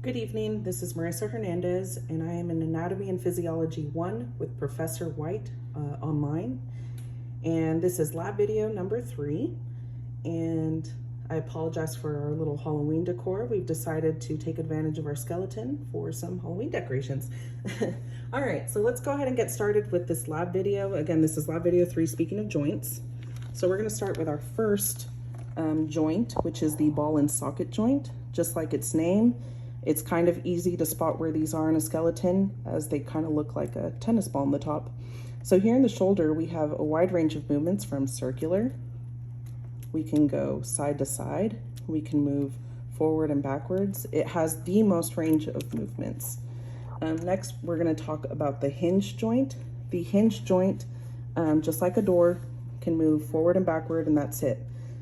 Good evening, this is Marissa Hernandez, and I am in Anatomy and Physiology 1 with Professor White online. And this is lab video number 3. And I apologize for our little Halloween decor. We've decided to take advantage of our skeleton for some Halloween decorations. All right, so let's go ahead and get started with this lab video. Again, this is lab video 3, speaking of joints. So we're gonna start with our first joint, which is the ball and socket joint. Just like its name, it's kind of easy to spot where these are in a skeleton, as they kind of look like a tennis ball on the top. So here in the shoulder, we have a wide range of movements from circular. We can go side to side. We can move forward and backwards. It has the most range of movements. Next, we're going to talk about the hinge joint. The hinge joint, just like a door, can move forward and backward, and that's it.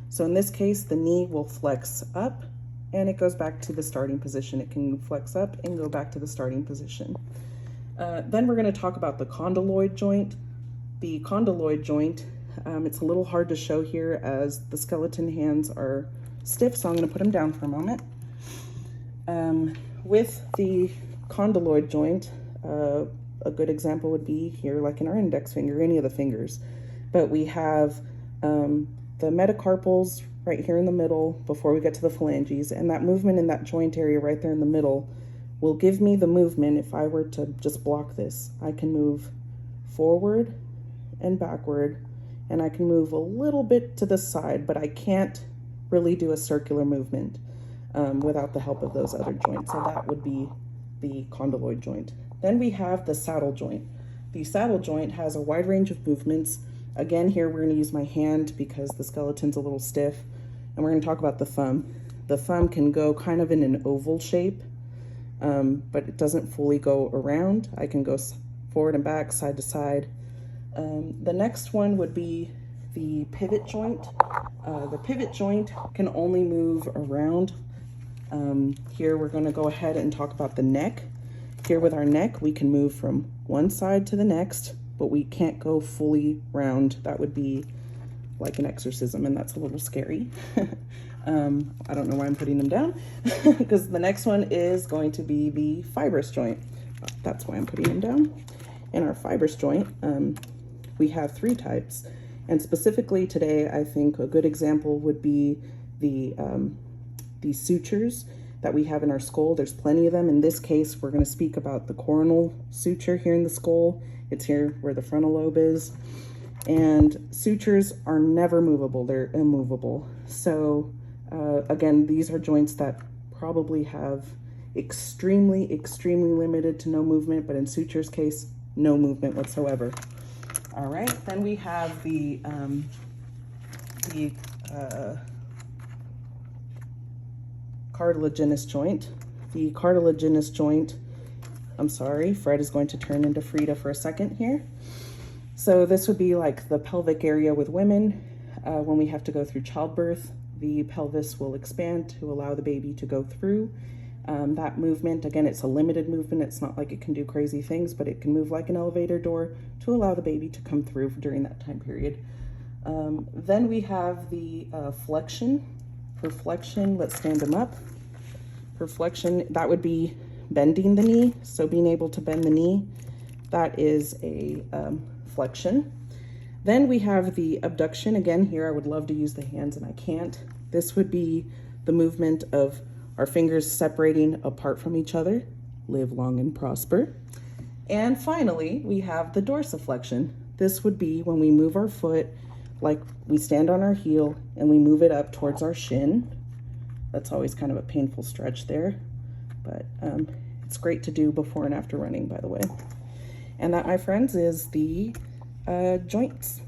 So in this case, the knee will flex up and it goes back to the starting position. It can flex up and go back to the starting position. Then we're going to talk about the condyloid joint. The condyloid joint, it's a little hard to show here as the skeleton hands are stiff, so I'm going to put them down for a moment. With the condyloid joint, a good example would be here, like in our index finger, any of the fingers. But we have the metacarpals right here in the middle before we get to the phalanges, and that movement in that joint area right there in the middle will give me the movement. If I were to just block this, I can move forward and backward, and I can move a little bit to the side, but I can't really do a circular movement without the help of those other joints. So that would be the condyloid joint. Then we have the saddle joint. The saddle joint has a wide range of movements. Again, here we're going to use my hand because the skeleton's a little stiff, and we're going to talk about the thumb. The thumb can go kind of in an oval shape, but it doesn't fully go around. I can go forward and back, side to side. The next one would be the pivot joint. The pivot joint can only move around. Here we're going to go ahead and talk about the neck. Here with our neck, we can move from one side to the next, but we can't go fully round. That would be like an exorcism, and that's a little scary. I don't know why I'm putting them down, because the next one is going to be the fibrous joint. That's why I'm putting them down. In our fibrous joint, we have 3 types, and specifically today, I think a good example would be the sutures that we have in our skull. There's plenty of them. In this case, we're going to speak about the coronal suture here in the skull. It's here where the frontal lobe is. And sutures are never movable, they're immovable. So again, these are joints that probably have extremely limited to no movement, but in sutures case, no movement whatsoever. All right, then we have the cartilaginous joint. The cartilaginous joint, I'm sorry, Fred is going to turn into Frida for a second here. So this would be like the pelvic area with women. When we have to go through childbirth, the pelvis will expand to allow the baby to go through. That movement, again, it's a limited movement. It's not like it can do crazy things, but it can move like an elevator door to allow the baby to come through during that time period. Then we have the flexion. For flexion, let's stand them up. For flexion, that would be bending the knee. So being able to bend the knee, that is a flexion. Then we have the abduction. Again, here I would love to use the hands and I can't. This would be the movement of our fingers separating apart from each other. Live long and prosper. And finally, we have the dorsiflexion. This would be when we move our foot, like we stand on our heel and we move it up towards our shin. That's always kind of a painful stretch there, but it's great to do before and after running, by the way. And that, my friends, is the joints.